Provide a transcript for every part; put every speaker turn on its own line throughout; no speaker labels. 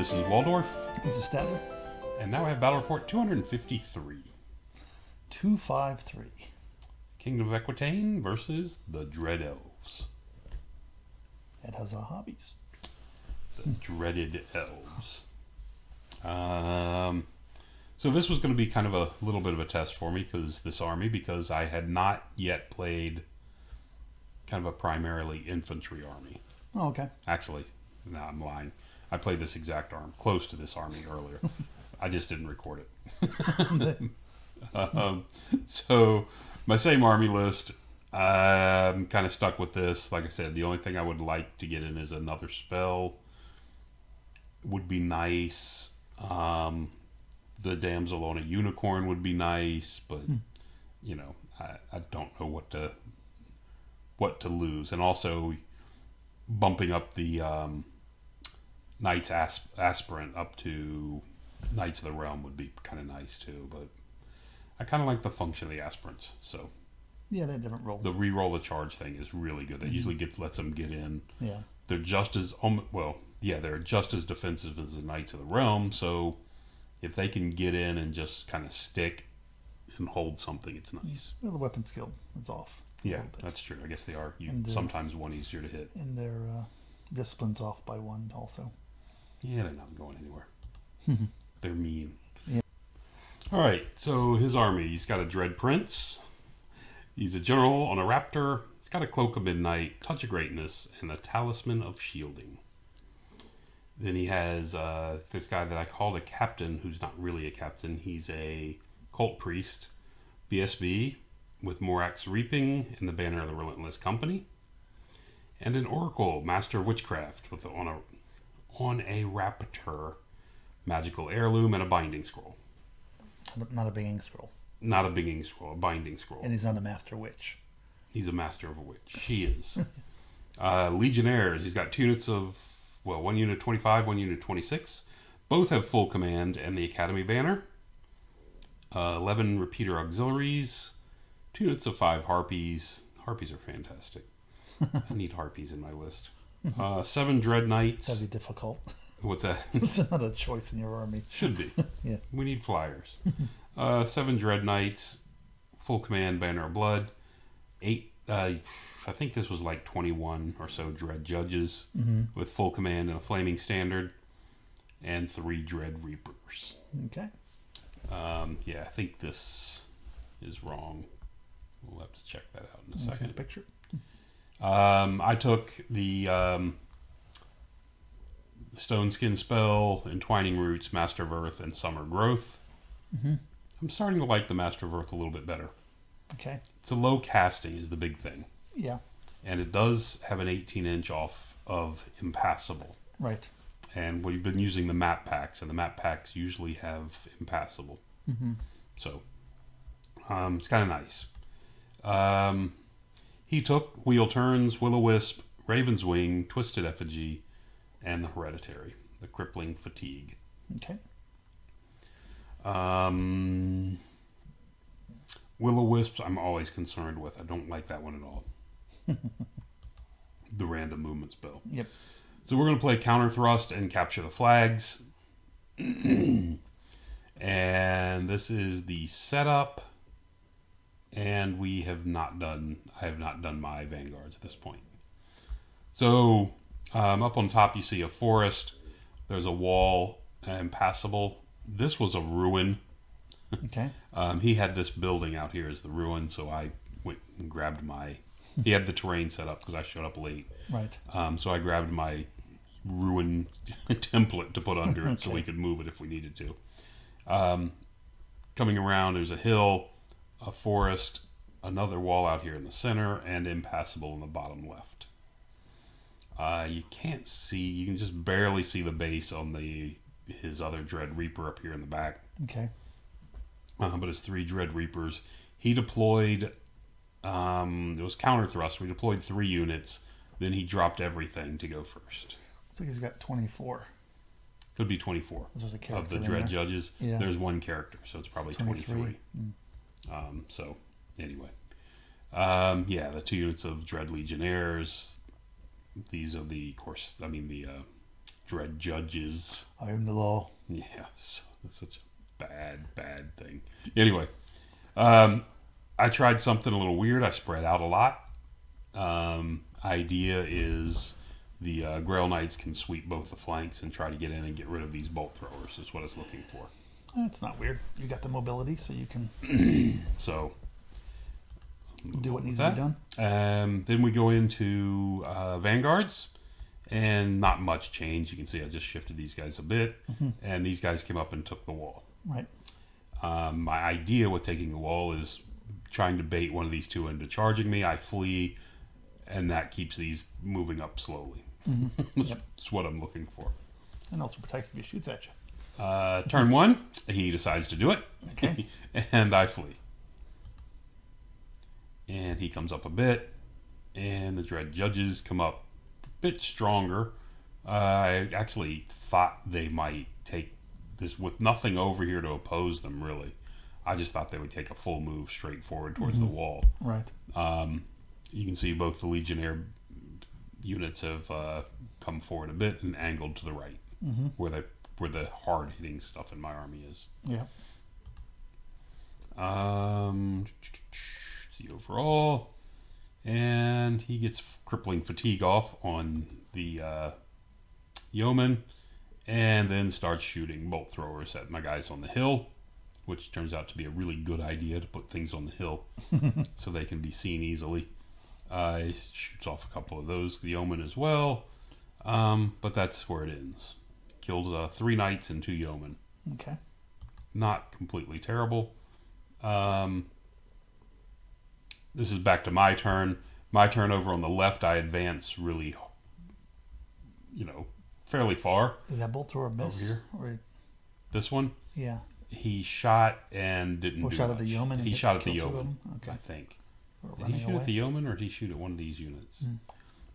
This is Waldorf,
This is Statler.
and now I have Battle Report 253.
253.
Kingdom of Equitane versus the Dread Elves.
It has hobbies.
The dreaded Elves. So this was going to be kind of a little bit of a test for me, because I had not yet played kind of a primarily infantry army.
Oh, okay.
Actually, no, I'm lying. I played this exact close to this army earlier. I just didn't record it. So my same army list, I'm kind of stuck with this. Like I said, the only thing I would like to get in is another spell. Would be nice. The Damsel on a Unicorn would be nice, but you know, I don't know what to lose. And also bumping up the Knights Aspirant up to Knights of the Realm would be kind of nice too, but I kind of like the function of the Aspirants. So
yeah, they have different roles.
The re-roll the charge thing is really good. That usually lets them get in.
Yeah.
They're just as they're just as defensive as the Knights of the Realm. So if they can get in and just kind of stick and hold something, it's nice.
Well, the weapon skill is off.
Yeah, that's true. I guess they are sometimes one easier to hit.
And their discipline's off by one also.
Yeah, they're not going anywhere. They're mean.
Yeah.
All right, so his army. He's got a Dread Prince. He's a general on a raptor. He's got a Cloak of Midnight, Touch of Greatness, and a Talisman of Shielding. Then he has this guy that I called a captain, who's not really a captain. He's a cult priest, BSB, with Morax Reaping and the Banner of the Relentless Company. And an Oracle, Master of Witchcraft, on a Raptor, Magical Heirloom, and a Binding Scroll.
Not a binging scroll.
Not a binging scroll, a binding scroll.
And he's not a master witch.
He's a master of a witch. She is. Legionnaires. He's got 2 units of, 1 unit 25, 1 unit 26. Both have full command and the Academy banner. 11 repeater auxiliaries. 2 units of 5 harpies. Harpies are fantastic. I need harpies in my list. 7 dread knights.
That'd be difficult.
What's that?
It's not a choice in your army.
Should be.
Yeah.
We need flyers. 7 dread knights, full command, banner of blood. 8. I think this was like 21 or so dread judges with full command and a flaming standard, and 3 dread reapers.
Okay.
Yeah, I think this is wrong. We'll have to check that out in a
Let's see
second.
the picture.
I took the Stone Skin spell, Entwining Roots, Master of Earth, and Summer Growth. I'm starting to like the Master of Earth a little bit better.
Okay.
It's a low casting is the big thing.
Yeah.
And it does have an 18-inch off of Impassable.
Right.
And we've been using the map packs, and the map packs usually have Impassable. So, it's kind of nice. He took Wheel Turns, Will-O-Wisp, Raven's Wing, Twisted Effigy, and the Hereditary, the Crippling Fatigue.
Okay.
Will-O-Wisps I'm always concerned with. I don't like that one at all. The random movement spell.
Yep.
So we're going to play Counter Thrust and Capture the Flags. And this is the setup. And I have not done my Vanguards at this point. So up on top you see a forest. There's a wall, impassable. This was a ruin.
Okay.
He had this building out here as the ruin, so I went and grabbed he had the terrain set up because I showed up late.
Right.
So I grabbed my ruin template to put under it so
Okay.
we could move it if we needed to. Coming around, there's a hill, a forest, another wall out here in the center, and impassable in the bottom left. You can't see, you can just barely see the base on his other Dread Reaper up here in the back.
Okay.
But it's 3 Dread Reapers. He deployed, it was Counter Thrust. We deployed 3 units. Then he dropped everything to go first.
So he's got 24.
Could be 24
This was a
of
character
the
in
Dread
there.
Judges.
Yeah.
There's 1 character, so it's probably 23. So, anyway. Yeah, the 2 units of Dread Legionnaires. These are the Dread Judges.
I am the law.
Yes, that's such a bad thing. Anyway, I tried something a little weird. I spread out a lot. Idea is the Grail Knights can sweep both the flanks and try to get in and get rid of these bolt throwers. Is what I was looking for.
It's not weird. You got the mobility, so you can
So
do what needs to be done.
then we go into Vanguards, and not much change. You can see I just shifted these guys a bit, and these guys came up and took the wall.
Right.
My idea with taking the wall is trying to bait one of these two into charging me. I flee, and that keeps these moving up slowly. That's what I'm looking for.
And also protect if he shoots at you.
Turn one, he decides to do it.
Okay.
And I flee. And he comes up a bit, and the Dread Judges come up a bit stronger. I actually thought they might take this with nothing over here to oppose them, really. I just thought they would take a full move straight forward towards the wall.
Right.
You can see both the Legionnaire units have come forward a bit and angled to the right, where the hard hitting stuff in my army is.
Yeah.
The overall, and he gets crippling fatigue off on the yeoman, and then starts shooting bolt throwers at my guys on the hill, which turns out to be a really good idea to put things on the hill so they can be seen easily. He shoots off a couple of those, the yeoman as well, but that's where it ends. Killed 3 knights and 2 yeomen.
Okay.
Not completely terrible. This is back to my turn. My turn over on the left, I advance really, fairly far.
Did that bolt thrower miss?
Over here?
Or,
This one,
yeah.
he shot and didn't do
Shot
much.
at the yeoman? And
He shot at the
killed 2 of
yeoman,
them? Okay.
I think.
Or
Did he
running
shoot
away?
at the yeoman, or did he shoot at one of these units?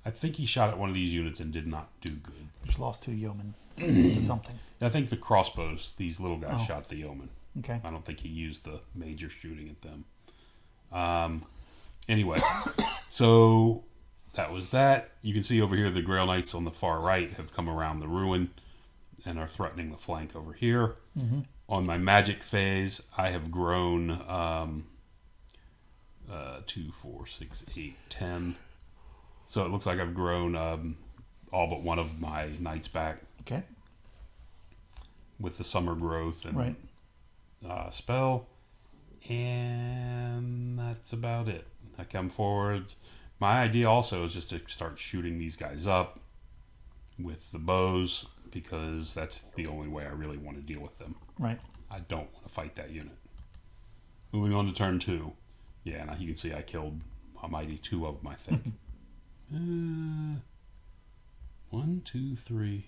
I think he shot at one of these units and did not do good.
Just lost 2 yeomen to something.
I think the crossbows, these little guys,
Oh.
shot at the yeoman.
Okay.
I don't think he used the major shooting at them. Anyway, so that was that. You can see over here the Grail Knights on the far right have come around the ruin and are threatening the flank over here. On my magic phase, I have grown 2, 4, 6, 8, 10. So it looks like I've grown all but one of my knights back
Okay.
with the summer growth and
Right.
spell. And that's about it. I come forward. My idea also is just to start shooting these guys up with the bows, because that's the only way I really want to deal with them.
Right.
I don't want to fight that unit. Moving on to turn 2. Yeah, now you can see I killed a mighty 2 of them, I think. 1, 2, 3.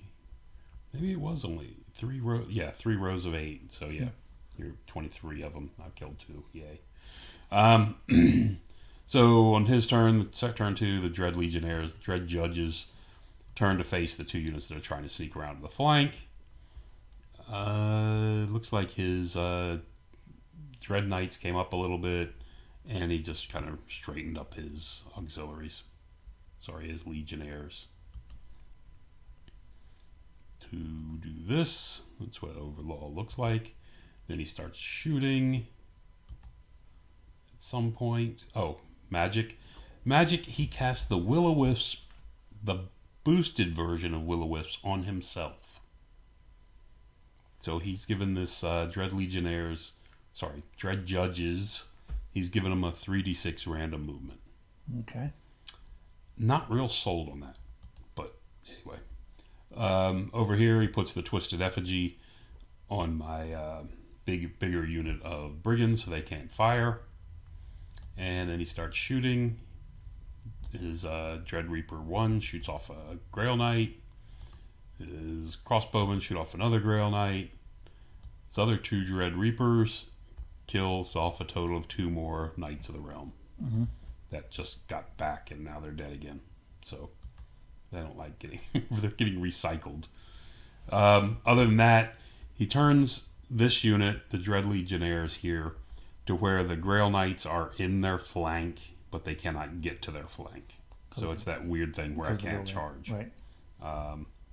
Maybe it was only 3 rows. Yeah, 3 rows of 8. So yeah, you're 23 of them. I've killed 2. Yay. So on his turn, turn 2, the Dread Legionnaires, Dread Judges, turn to face the 2 units that are trying to sneak around to the flank. Looks like his Dread Knights came up a little bit, and he just kind of straightened up his auxiliaries. Sorry, his Legionnaires. To do this, that's what overall looks like. Then he starts shooting at some point. Oh, magic. Magic, he casts the Will-O-Wisp, the boosted version of Will-O-Wisps, on himself. So he's given this Dread Judges, he's given them a 3d6 random movement.
Okay.
Not real sold on that, but anyway. Over here, he puts the Twisted Effigy on my bigger unit of brigands, so they can't fire. And then he starts shooting. His Dread Reaper 1 shoots off a Grail Knight. His crossbowmen shoot off another Grail Knight. His other 2 Dread Reapers kills off a total of 2 more Knights of the Realm. That just got back, and now they're dead again. So they don't like they're getting recycled. Other than that, he turns this unit, the Dread Legionnaires here, to where the Grail Knights are in their flank, but they cannot get to their flank. So it's that weird thing where I can't charge.
Right.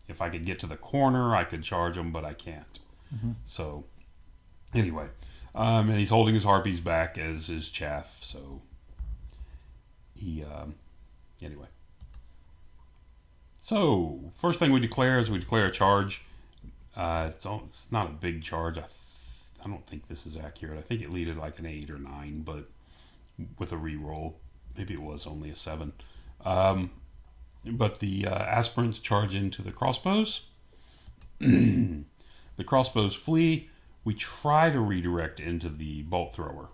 If I could get to the corner, I could charge him, but I can't. So, anyway, and he's holding his harpies back as his chaff. So, anyway. So, first thing we declare is we declare a charge. It's not a big charge. I don't think this is accurate. I think it leaded like an 8 or 9, but with a reroll, maybe it was only a 7. But the aspirants charge into the crossbows. The crossbows flee. We try to redirect into the bolt thrower,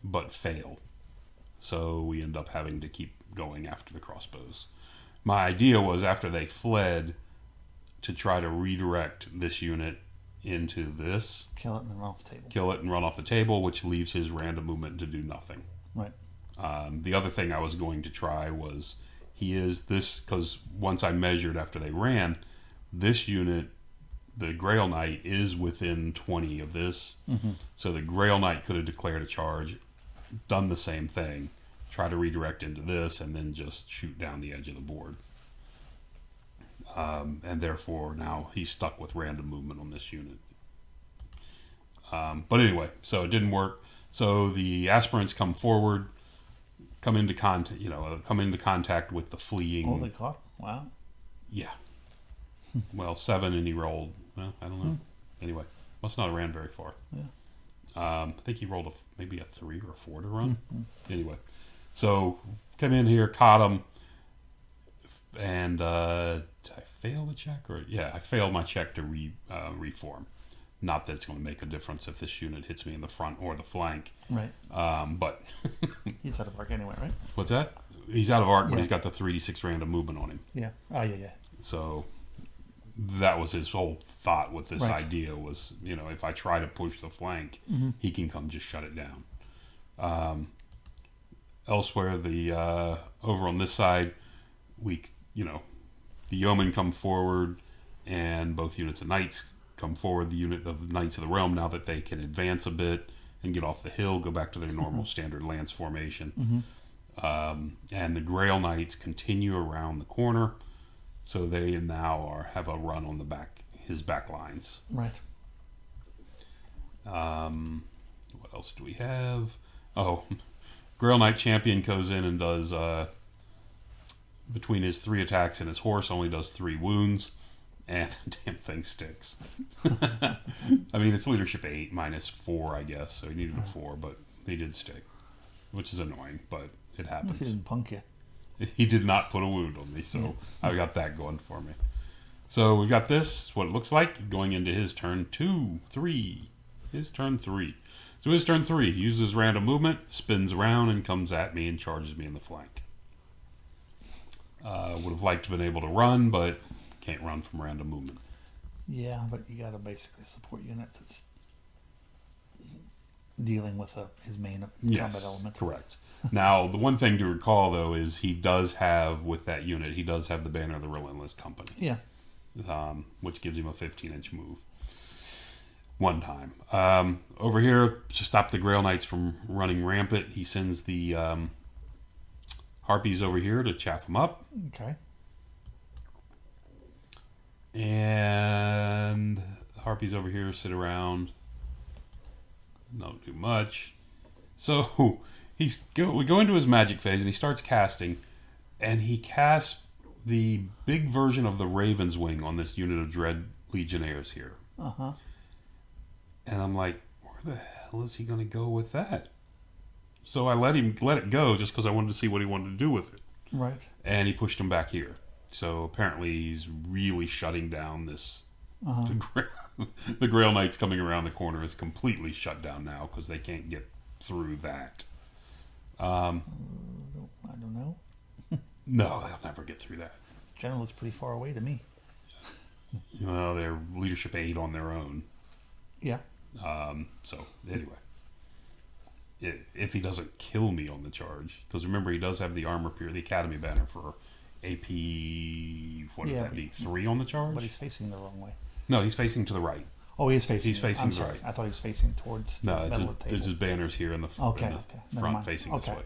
but fail. So we end up having to keep going after the crossbows. My idea was after they fled to try to redirect this unit into this.
Kill it and run off the table.
Kill it and run off the table, which leaves his random movement to do nothing.
Right.
The other thing I was going to try was because once I measured after they ran, this unit, the Grail Knight, is within 20 of this. So the Grail Knight could have declared a charge, done the same thing, try to redirect into this, and then just shoot down the edge of the board. And therefore now he's stuck with random movement on this unit. But anyway, so it didn't work. So the aspirants come forward, come into contact with the fleeing.
Oh, they caught him. Wow.
Yeah. Well, 7 and he rolled. Well, I don't know. Anyway, must not have ran very far.
Yeah.
I think he rolled maybe a 3 or a 4 to run. Anyway, so come in here, caught him, and did I fail the check? I failed my check to reform. Not that it's going to make a difference if this unit hits me in the front or the flank.
Right.
But
he's out of arc anyway, right?
What's that? He's out of arc, but he's got the 3d6 random movement on him.
Yeah. Oh, yeah.
So that was his whole thought with this
Right.
idea was, if I try to push the flank, he can come just shut it down. Elsewhere, over on this side, the yeomen come forward, and both units of knights come forward. The unit of Knights of the Realm, now that they can advance a bit and get off the hill, go back to their normal standard lance formation. And the Grail Knights continue around the corner, so they now have a run on his back lines.
Right.
What else do we have? Oh, Grail Knight Champion goes in and does, between his 3 attacks and his horse, only does 3 wounds, and the damn thing sticks. I mean, it's leadership 8 minus 4, I guess, so he needed a 4, but he did stick, which is annoying, but it happens.
Unless he didn't punk you.
He did not put a wound on me, so I got that going for me. So we got this, what it looks like, going into his turn 3. His turn 3. So his turn 3, he uses random movement, spins around, and comes at me and charges me in the flank. Would have liked to have been able to run, but can't run from random movement.
Yeah, but you got to basically support unit that's dealing with his main combat element.
Correct. Now, the one thing to recall, though, is he does have, with that unit, he does have the Banner of the Relentless Company.
Yeah.
Which gives him a 15-inch move. One time. Over here, to stop the Grail Knights from running rampant, he sends the Harpies over here to chaff them up.
Okay.
And the Harpies over here sit around. Don't do much. So we go into his magic phase, and he starts casting, and he casts the big version of the Raven's Wing on this unit of Dread Legionnaires here.
Uh-huh.
And I'm like, where the hell is he going to go with that? So I let it go just because I wanted to see what he wanted to do with it.
Right.
And he pushed him back here. So apparently he's really shutting down this. The Grail Knights coming around the corner is completely shut down now because they can't get through that.
I don't know.
No, they'll never get through that.
This general looks pretty far away to me.
They're leadership 8 on their own.
Yeah.
So anyway, if he doesn't kill me on the charge, because remember he does have the armor the Academy banner for AP. What would that be? 3 on the charge.
But he's facing the wrong way.
No, he's facing to the right.
Oh, he is facing.
He's facing
I'm
to the
sorry.
right.
I thought he was facing towards the middle of the table.
There's his banners here in the,
Okay.
in the
Never
front
mind.
facing this way.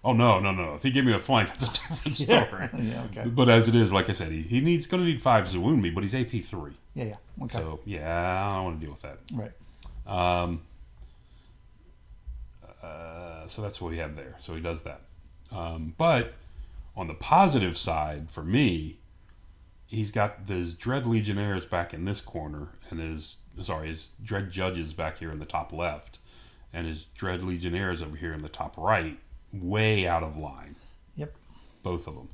Oh no! If he gave me a flank, that's a different story.
Yeah. Okay.
But as it is, like I said, he needs going to need 5s to wound me, but he's AP 3.
Yeah. Yeah. Okay.
So yeah, I don't want to deal with that.
Right.
So that's what we have there. So he does that. But on the positive side, for me, he's got his Dread Legionnaires back in this corner, and his Dread Judges back here in the top left, and his Dread Legionnaires over here in the top right, way out of line.
Yep.
Both of them.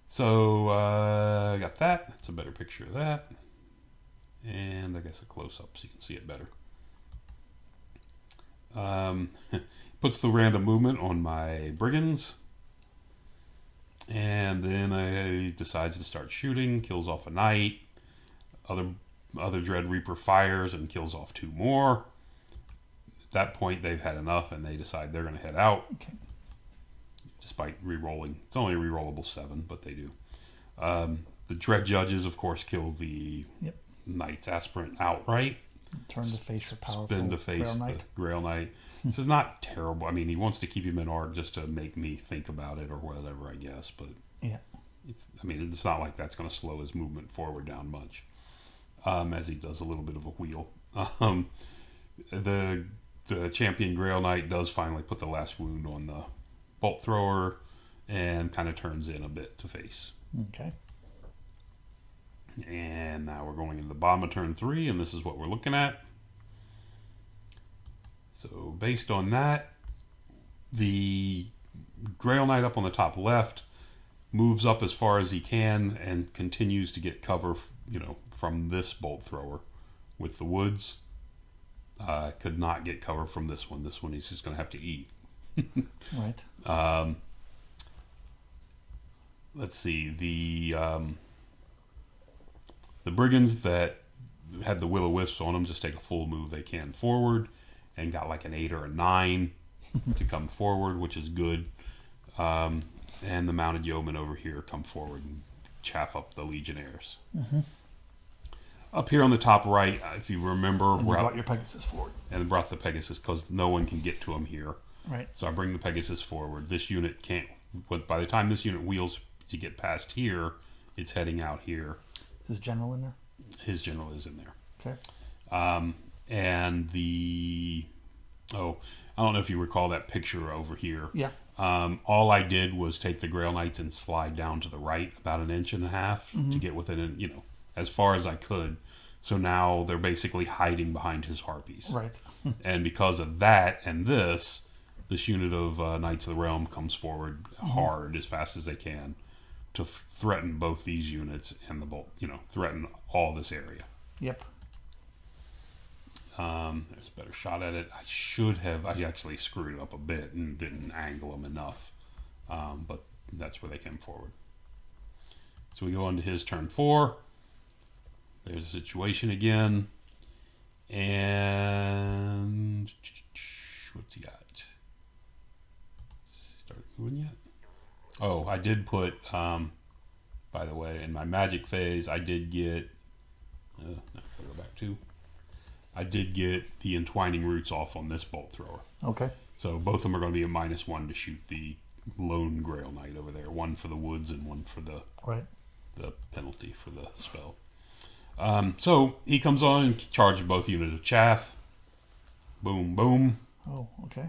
So I got that. That's a better picture of that. And I guess a close-up so you can see it better. Puts the random movement on my Brigands. And then I decides to start shooting, kills off a knight. Other Dread Reaper fires and kills off 2 more. At that point, they've had enough and they decide they're going to head out.
Okay.
Despite re-rolling. It's only a re-rollable 7, but they do. The Dread Judges, of course, kill the Knight's Aspirant outright.
Turn to face a powerful
Spin to face
Grail Knight.
the Grail Knight. This is not terrible. I mean, he wants to keep him in arc just to make me think about it or whatever, I guess. But
Yeah.
it's not like that's going to slow his movement forward down much. As he does a little bit of a wheel. The champion Grail Knight does finally put the last wound on the bolt thrower and kind of turns in a bit to face.
Okay.
And now we're going into the bottom of turn 3, and this is what we're looking at. So based on that, the Grail Knight up on the top left moves up as far as he can and continues to get cover, from this bolt thrower with the woods. Could not get cover from this one. This one he's just going to have to eat.
Right.
Let's see. The Brigands that had the Will-O-Wisps on them just take a full move they can forward and got like an 8 or a 9 to come forward, which is good. And the Mounted Yeomen over here come forward and chaff up the Legionnaires.
Mm-hmm.
Up here on the top right, if you remember,
And you brought your Pegasus forward.
And brought the Pegasus because no one can get to him here.
Right.
So I bring the Pegasus forward. This unit can't. But by the time this unit wheels to get past here, it's heading out here.
Is his general in there?
His general is in there.
Okay.
And I don't know if you recall that picture over here.
Yeah.
All I did was take the Grail Knights and slide down to the right about 1.5 inches to get within, as far as I could. So now they're basically hiding behind his Harpies.
Right.
And because of that and this unit of Knights of the Realm comes forward hard as fast as they can to threaten both these units and the bolt, threaten all this area.
Yep.
There's a better shot at it. I actually screwed it up a bit and didn't angle them enough. But that's where they came forward. So we go on to his turn 4. There's a situation again. And what's he got? Started moving yet? Oh, I did put, by the way, in my magic phase, I did get, I did get the entwining roots off on this bolt thrower.
Okay.
So both of them are going to be a -1 to shoot the lone Grail Knight over there. One for the woods and one for the penalty for the spell. So he comes on and charges both units of chaff. Boom, boom.
Oh, okay.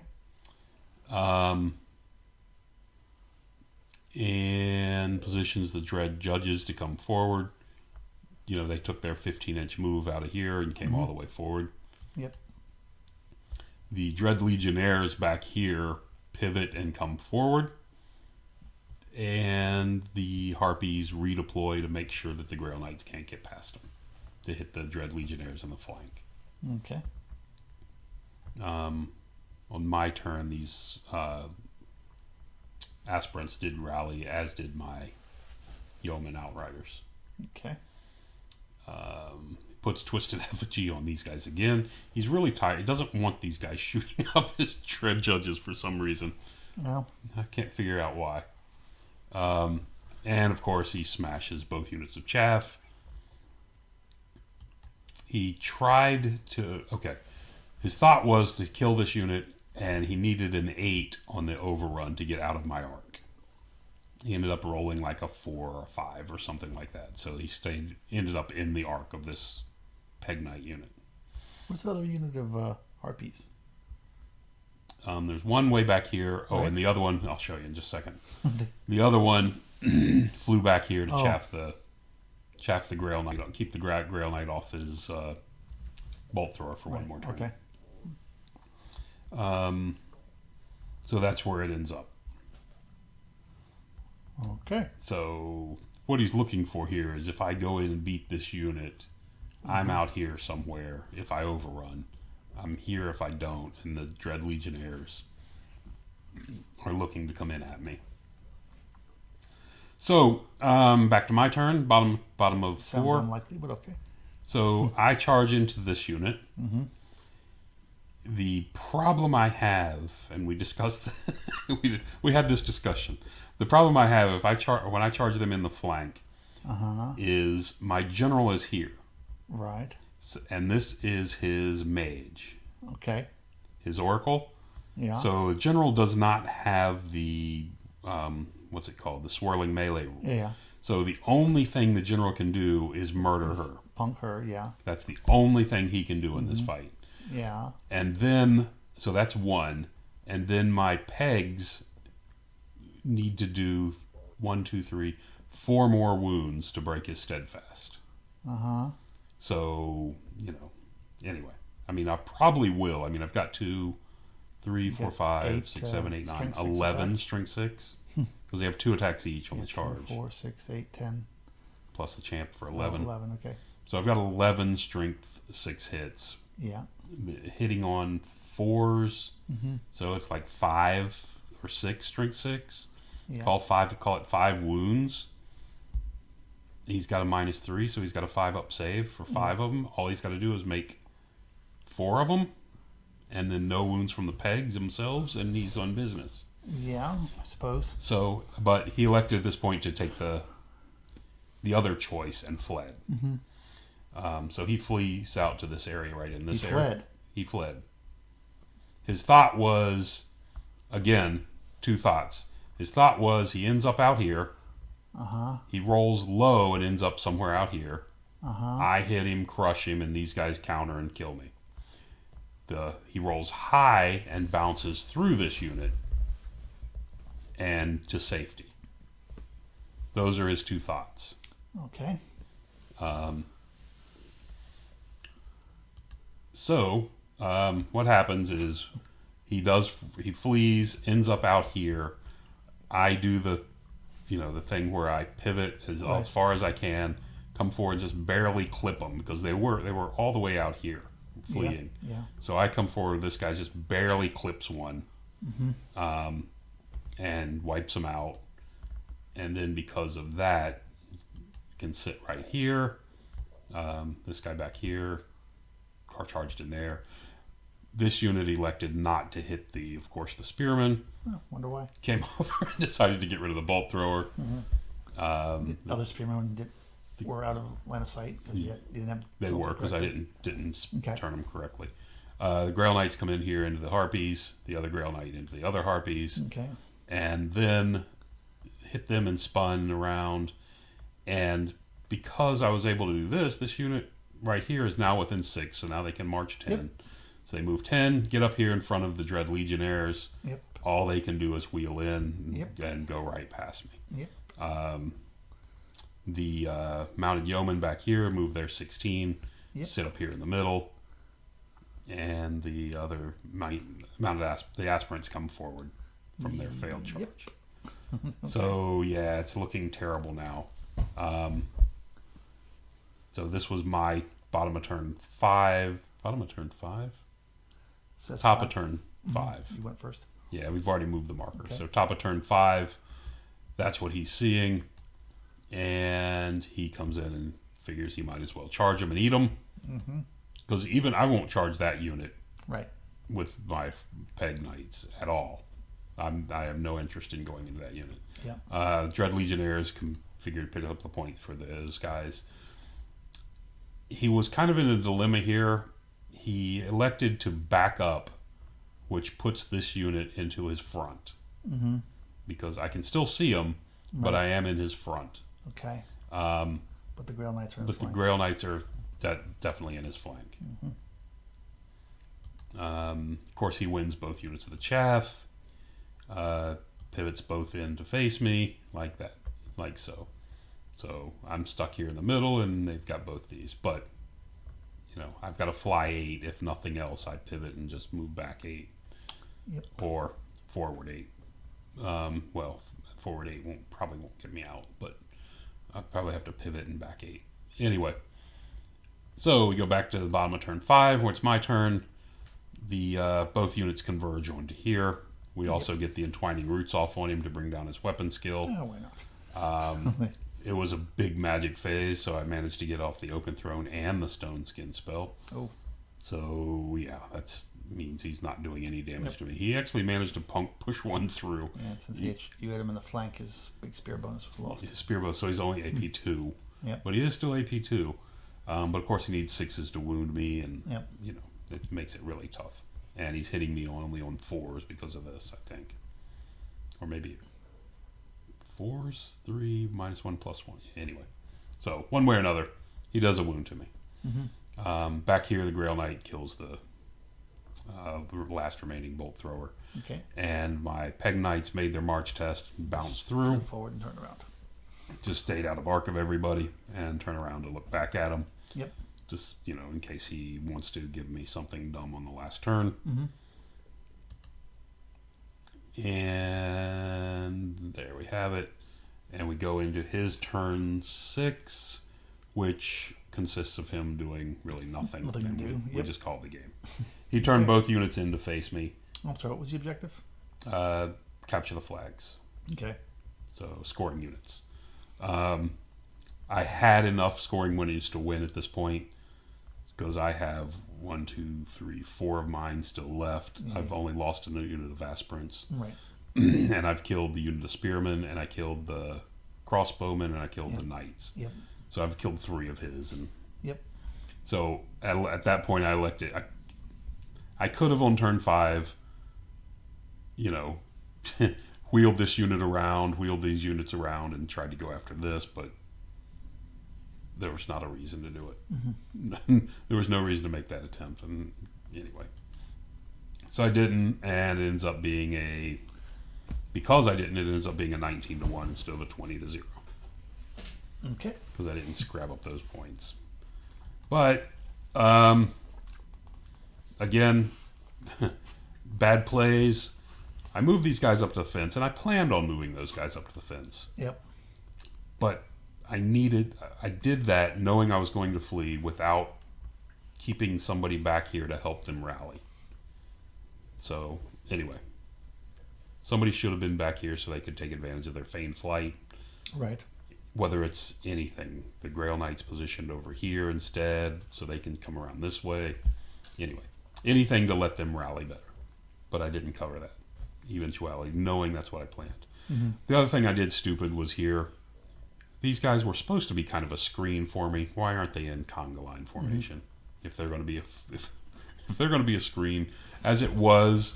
And positions the Dread Judges to come forward. They took their 15-inch move out of here and came all the way forward.
Yep.
The Dread Legionnaires back here pivot and come forward. And the Harpies redeploy to make sure that the Grail Knights can't get past them. To hit the Dread Legionnaires in the flank.
Okay.
On my turn, these aspirants did rally, as did my Yeoman Outriders.
Okay.
Puts Twisted Effigy on these guys again. He's really tired. He doesn't want these guys shooting up his Dread Judges for some reason.
Well,
I can't figure out why. And of course, he smashes both units of chaff. He tried to... Okay. His thought was to kill this unit and he needed an 8 on the overrun to get out of my arc. He ended up rolling like a 4 or a 5 or something like that. So he ended up in the arc of this Peg Knight unit.
What's the other unit of harpies?
There's one way back here. Oh,
Right.
and the other one, I'll show you in just a second. The other one flew back here to chaff the Grail Knight, keep the Grail Knight off his bolt thrower for one more turn.
Okay.
So that's where it ends up.
Okay.
So what he's looking for here is if I go in and beat this unit, I'm out here somewhere if I overrun. I'm here if I don't, and the Dread Legionnaires are looking to come in at me. So back to my turn, bottom of
Sounds
4.
unlikely, but okay.
So I charge into this unit.
Mm-hmm.
The problem I have, and we discussed, we had this discussion. The problem I have when I charge them in the flank is my general is here.
Right.
So, and this is his mage.
Okay.
His oracle.
Yeah.
So the general does not have the what's it called? The swirling melee rule.
Yeah.
So the only thing the general can do is murder her.
Punk her, yeah.
That's the only thing he can do in this fight.
Yeah.
And then so that's 1. And then my pegs need to do 1, 2, 3, 4 more wounds to break his steadfast.
Uh-huh.
So, anyway. I mean, I probably will. I mean, I've got 2, 3, 4, 5, 6, 7, 8, 9, 11 strength 6. Because they have 2 attacks each on the charge.
4, 6, 8, 10.
Plus the champ for 11.
11, okay.
So I've got 11 strength 6 hits.
Yeah.
Hitting on 4s.
Mm-hmm.
So it's like 5 or 6 strength 6.
Yeah.
Call it 5 wounds. He's got a -3, so he's got a 5 up save for 5 of them. All he's got to do is make 4 of them, and then no wounds from the pegs themselves, and he's on business.
Yeah, I suppose.
So, but he elected at this point to take the other choice and fled.
Mm-hmm.
So he flees out to this area right in this
He
area.
fled.
He fled. His thought was, again, 2 thoughts. His thought was he ends up out here.
Uh-huh.
He rolls low and ends up somewhere out here.
Uh-huh.
I hit him, crush him, and these guys counter and kill me. He rolls high and bounces through this unit and to safety. Those are his 2 thoughts.
Okay.
So what happens is he flees, ends up out here. I do the thing where I pivot as far as I can, come forward and just barely clip them because they were all the way out here fleeing.
Yeah.
So I come forward, this guy just barely clips one, and wipes him out. And then because of that, can sit right here. This guy back here, car charged in there. This unit elected not to hit of course, the spearman.
Oh, wonder why.
Came over and decided to get rid of the bolt thrower.
The other spearmen were out of line of sight because you didn't have.
They were because I didn't
Okay.
turn them correctly. The Grail Knights come in here into the Harpies. The other Grail Knight into the other Harpies.
Okay.
And then hit them and spun around. And because I was able to do this unit right here is now within 6, so now they can march 10.
Yep.
So they move 10, get up here in front of the Dread Legionnaires.
Yep.
All they can do is wheel in
Yep.
and go right past me.
Yep.
The Mounted Yeomen back here move their 16,
Yep.
sit up here in the middle. And the other the aspirants come forward from their failed charge.
Yep.
So yeah, it's looking terrible now. So this was my bottom of turn 5. Bottom of turn 5?
So that's
Top
fine.
of turn 5.
You went first.
Yeah, we've already moved the marker.
Okay.
So top of turn 5, that's what he's seeing. And he comes in and figures he might as well charge him and eat him. Because even I won't charge that unit
Right.
with my Peg Knights at all. I have no interest in going into that unit.
Yeah.
Dread Legionnaires figured to pick up the points for those guys. He was kind of in a dilemma here. He elected to back up which puts this unit into his front.
Mm-hmm.
Because I can still see him, but I am in his front.
Okay.
Um,
But the Grail Knights are in his
but the
flank.
Grail Knights are definitely in his flank.
Mm-hmm.
Of course, he wins both units of the chaff. Pivots both in to face me, like that. Like so. So I'm stuck here in the middle, and they've got both these. But, I've got to fly 8. If nothing else, I pivot and just move back 8.
Yep.
Or forward 8. Forward 8 probably won't get me out, but I'll probably have to pivot and back 8. Anyway, so we go back to the bottom of turn 5, where it's my turn. The both units converge onto here. We also get the entwining roots off on him to bring down his weapon skill.
Oh, why not?
It was a big magic phase, so I managed to get off the Open Throne and the Stone Skin spell.
Oh.
So, yeah, that means he's not doing any damage to me. He actually managed to push one through.
Yeah, since you had him in the flank, his big spear bonus was lost.
His spear bonus, so he's only AP 2.
Yep.
But he is still AP 2. But of course he needs 6s to wound me, and
Yep.
It makes it really tough. And he's hitting me only on 4s because of this, I think. Or maybe 4s, 3, -1, +1. Anyway. So, one way or another, he does a wound to me.
Mm-hmm.
Back here, the Grail Knight kills the last remaining bolt thrower.
Okay.
And my Peg Knights made their march test, bounced through.
Turn forward and turn around.
Just stayed out of arc of everybody and turn around to look back at him.
Yep.
Just, in case he wants to give me something dumb on the last turn.
Mm-hmm.
And there we have it. And we go into his turn 6, which consists of him doing really nothing.
Nothing to
And
do.
we
Yep.
just called the game. He turned both units in to face me.
I'm sorry, what was the objective?
Capture the flags.
Okay.
So, scoring units. I had enough scoring winnings to win at this point because I have 1, 2, 3, 4 of mine still left.
Mm-hmm.
I've only lost a unit of aspirants.
Right.
And I've killed the unit of spearmen, and I killed the crossbowmen, and I killed the knights.
Yep.
So I've killed 3 of his. And
Yep.
so at that point, I elected. I could have on turn 5, wheeled this unit around, wheeled these units around, and tried to go after this, but there was not a reason to do it.
Mm-hmm.
There was no reason to make that attempt. And anyway, so I didn't, and it ends up being because I didn't, it ends up being a 19-1 instead of a 20-0.
Okay.
Because I didn't scrap up those points. But, again, bad plays. I moved these guys up to the fence, and I planned on moving those guys up to the fence.
Yep.
But I did that knowing I was going to flee without keeping somebody back here to help them rally. So, anyway. Somebody should have been back here so they could take advantage of their feigned flight.
Right.
Whether it's anything. The Grail Knight's positioned over here instead, so they can come around this way. Anyway, anything to let them rally better. But I didn't cover that eventuality, knowing that's what I planned.
Mm-hmm.
The other thing I did stupid was here. These guys were supposed to be kind of a screen for me. Why aren't they in conga line formation? Mm-hmm. If they're going to be if they're going to be a screen, as it was,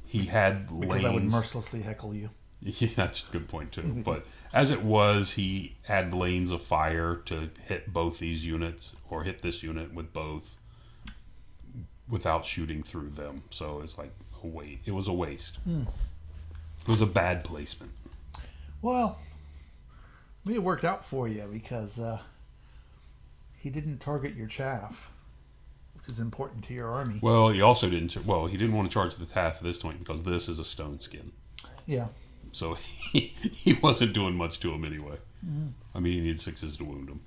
he had lanes.
Because I would mercilessly heckle you.
Yeah, that's a good point too. But as it was, he had lanes of fire to hit both these units, or hit this unit with both, without shooting through them. So it's like it was a waste. It was a bad placement.
Well, maybe it worked out for you because he didn't target your chaff, which is important to your army.
Well, he also didn't. Well, he didn't want to charge the taff at this point because this is a stone skin.
Yeah.
So he wasn't doing much to him anyway. Mm-hmm. I mean, he needed 6s to wound him.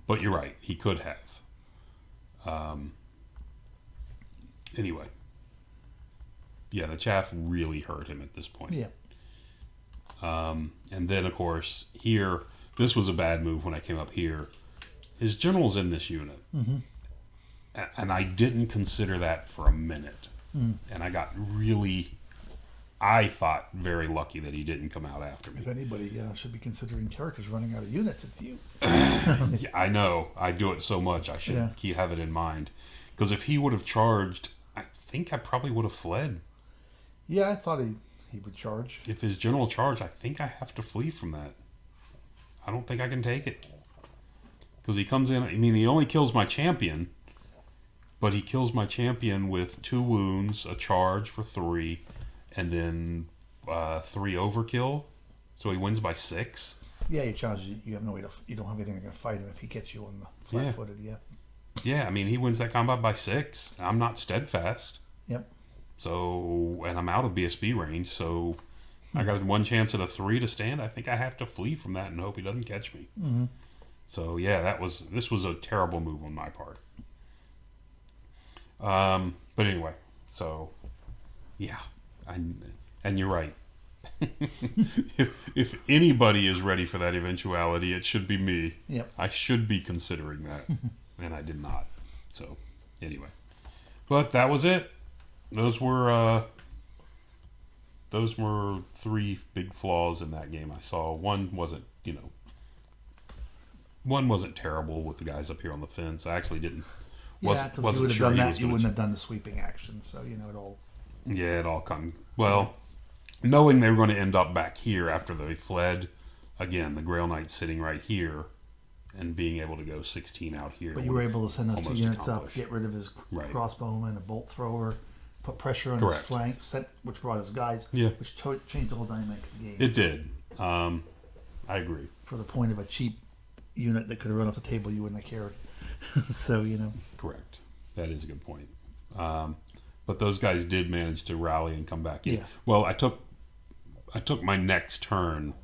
But you're right, he could have. Anyway. Yeah, the chaff really hurt him at this point.
Yeah.
And then, of course, here, this was a bad move when I came up here. His general's in this unit.
Mm-hmm.
And I didn't consider that for a minute.
Mm.
And I got really, I thought, very lucky that he didn't come out after me.
If anybody should be considering characters running out of units, it's you.
Yeah, I know. I do it so much. I should have it in mind. Because if he would have charged, I think I probably would have fled.
Yeah, I thought he would charge.
If his general charge, I think I have to flee from that. I don't think I can take it. Because he comes in, I mean, he only kills my champion, but he kills my champion with 2 wounds, a charge for 3, and then 3 overkill. So he wins by 6.
Yeah, you charge. You have no way to. You don't have anything to fight him if he gets you on the flat-footed. Yeah.
Yeah, I mean, he wins that combat by 6. I'm not steadfast.
Yep.
So, and I'm out of BSB range, so I got 1 chance at a 3 to stand. I think I have to flee from that and hope he doesn't catch me.
Mm-hmm.
So yeah, this was a terrible move on my part. But anyway, so yeah, and you're right. if anybody is ready for that eventuality, it should be me.
Yep.
I should be considering that, and I did not. So anyway, but that was it. Those were 3 big flaws in that game I saw. One wasn't terrible with the guys up here on the fence. I actually didn't.
Yeah, because you would have done that. You wouldn't have done the sweeping action. So it all.
Yeah, it all come well. Knowing they were going to end up back here after they fled, again, the Grail Knight sitting right here, and being able to go 16 out here.
But you were able to send those 2 units up, get rid of his crossbowman, a bolt thrower, put pressure on his flanks, which brought his guys, which changed the whole dynamic of the game.
It did. I agree.
For the point of a cheap unit that could have run off the table, you wouldn't have cared. So,
Correct. That is a good point. But those guys did manage to rally and come back in.
Yeah.
Well, I took my next turn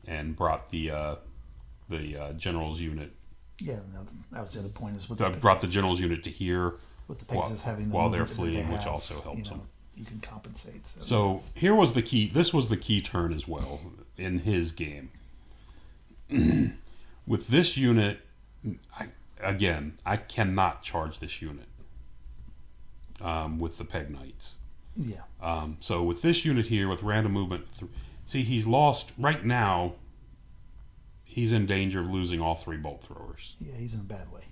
and brought the general's unit.
Yeah, no, that was the other point.
So I brought the general's unit to here
with the Pegasus having the
while they're fleeing, which also helps them.
You can compensate.
So here was the key. This was the key turn as well in his game. With this unit, I cannot charge this unit with the Peg Knights.
Yeah.
So with this unit here, with random movement, see, he's lost right now. He's in danger of losing all 3 bolt throwers.
Yeah, he's in a bad way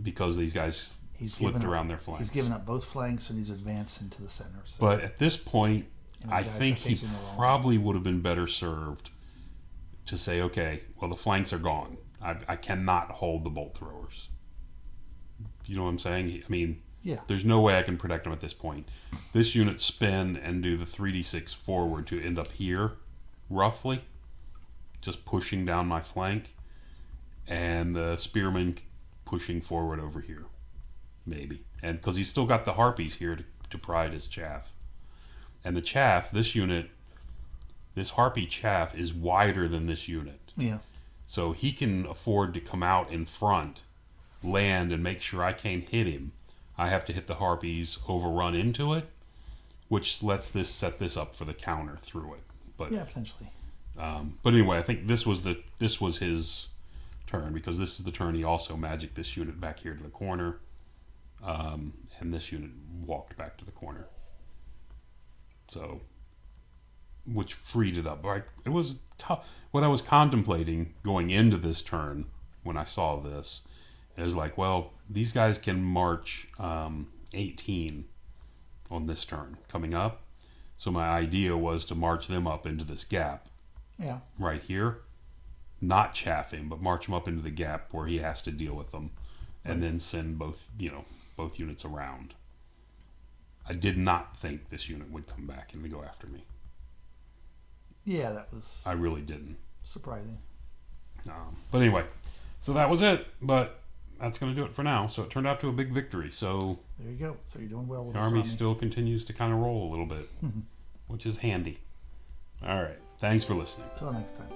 because these guys slipped around their flanks.
He's given up both flanks and he's advanced into the center. So.
But at this point, I think he probably would have been better served to say, okay, well, the flanks are gone. I cannot hold the bolt throwers. You know what I'm saying? I mean, there's no way I can protect them at this point. This unit spin and do the 3d6 forward to end up here, roughly, just pushing down my flank, and the spearman pushing forward over here, maybe. And because he's still got the harpies here to pride his chaff. And the chaff, this unit, this harpy chaff is wider than this unit.
Yeah.
So he can afford to come out in front, land, and make sure I can't hit him. I have to hit the harpies, overrun into it, which lets this set this up for the counter through it. But
yeah, potentially.
But anyway, I think this was his turn, because this is the turn he also magicked this unit back here to the corner, and this unit walked back to the corner. So, which freed it up. Right? It was tough. What I was contemplating going into this turn when I saw this is like, well, these guys can march 18 on this turn coming up. So my idea was to march them up into this gap.
Yeah. Right
here. Not chaff him, but march him up into the gap where he has to deal with them, and then send both units around. I did not think this unit would come back and go after me.
Yeah, that was...
I really didn't.
Surprising.
But anyway, so that was it. But that's going to do it for now. So it turned out to a big victory. So
there you go. So you're doing well with
the army still continues to kind of roll a little bit, which is handy. All right. Thanks for listening.
Till next time.